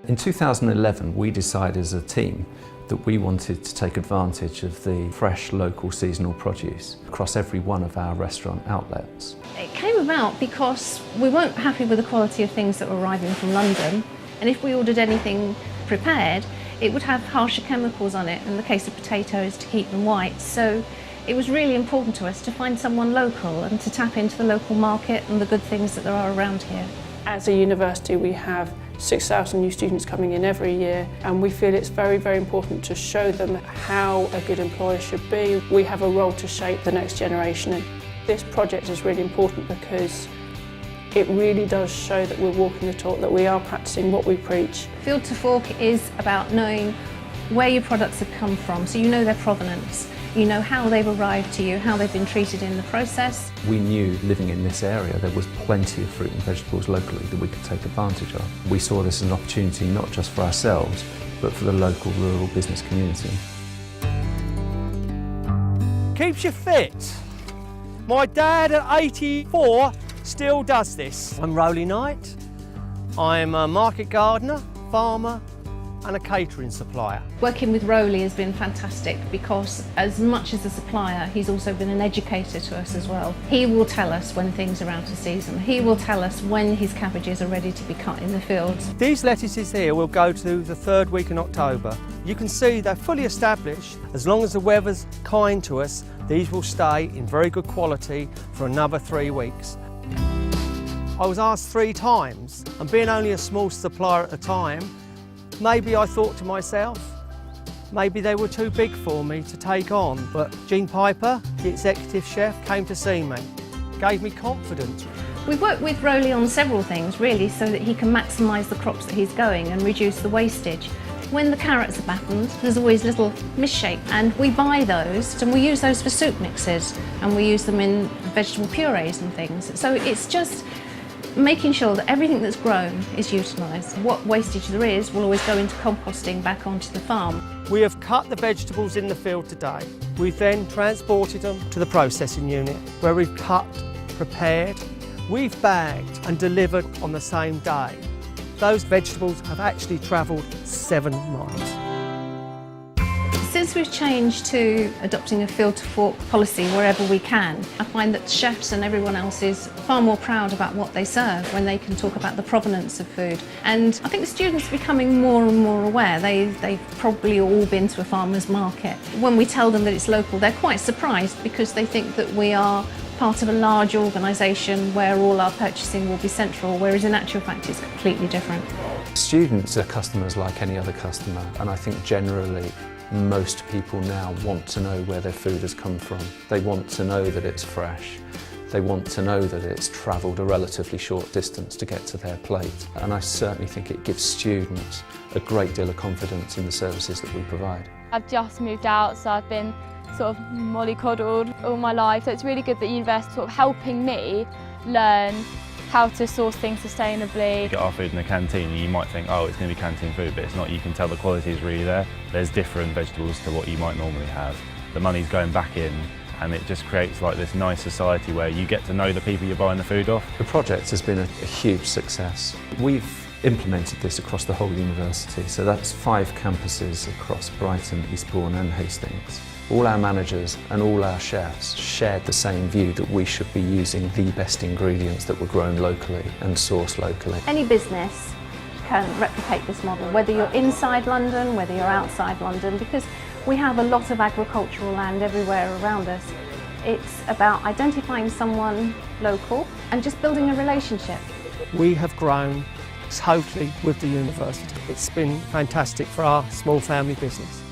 In 2011, we decided as a team that we wanted to take advantage of the fresh local seasonal produce across every one of our restaurant outlets. It came about because we weren't happy with the quality of things that were arriving from London, and if we ordered anything prepared, it would have harsher chemicals on it, in the case of potatoes, to keep them white. So it was really important to us to find someone local and to tap into the local market and the good things that there are around here. As a university, we have 6,000 new students coming in every year, and we feel it's very, very important to show them how a good employer should be. We have a role to shape the next generation, and this project is really important because it really does show that we're walking the talk, that we are practicing what we preach. Field to Fork is about knowing where your products have come from, so you know their provenance. You know how they've arrived to you, how they've been treated in the process. We knew living in this area there was plenty of fruit and vegetables locally that we could take advantage of. We saw this as an opportunity not just for ourselves, but for the local rural business community. Keeps you fit. My dad at 84 still does this. I'm Rowley Knight. I'm a market gardener, farmer, and a catering supplier. Working with Rowley has been fantastic because as much as a supplier, he's also been an educator to us as well. He will tell us when things are out of season. He will tell us when his cabbages are ready to be cut in the fields. These lettuces here will go to the 3rd week in October. You can see they're fully established. As long as the weather's kind to us, these will stay in very good quality for another 3 weeks. I was asked 3 times, and being only a small supplier at the time, maybe I thought to myself, maybe they were too big for me to take on. But Jean Piper, the executive chef, came to see me, gave me confidence. We've worked with Rowley on several things really so that he can maximise the crops that he's going and reduce the wastage. When the carrots are battened, there's always little misshape, and we buy those and we use those for soup mixes and we use them in vegetable purees and things. So it's just making sure that everything that's grown is utilised. What wastage there is will always go into composting back onto the farm. We have cut the vegetables in the field today. We've then transported them to the processing unit where we've cut, prepared, we've bagged and delivered on the same day. Those vegetables have actually travelled 7 miles. Since we've changed to adopting a field to fork policy wherever we can, I find that chefs and everyone else is far more proud about what they serve when they can talk about the provenance of food. And I think the students are becoming more and more aware. They've probably all been to a farmer's market. When we tell them that it's local, they're quite surprised because they think that we are part of a large organisation where all our purchasing will be central, whereas in actual fact it's completely different. Students are customers like any other customer, and I think generally most people now want to know where their food has come from. They want to know that it's fresh. They want to know that it's travelled a relatively short distance to get to their plate. And I certainly think it gives students a great deal of confidence in the services that we provide. I've just moved out, so I've been sort of mollycoddled all my life. So it's really good that university is sort of helping me learn how to source things sustainably. You get our food in the canteen and you might think, oh, it's going to be canteen food, but it's not. You can tell the quality is really there. There's different vegetables to what you might normally have. The money's going back in, and it just creates like this nice society where you get to know the people you're buying the food off. The project has been a huge success. We've implemented this across the whole university, so that's 5 campuses across Brighton, Eastbourne and Hastings. All our managers and all our chefs shared the same view that we should be using the best ingredients that were grown locally and sourced locally. Any business can replicate this model, whether you're inside London, whether you're outside London, because we have a lot of agricultural land everywhere around us. It's about identifying someone local and just building a relationship. We have grown totally with the university. It's been fantastic for our small family business.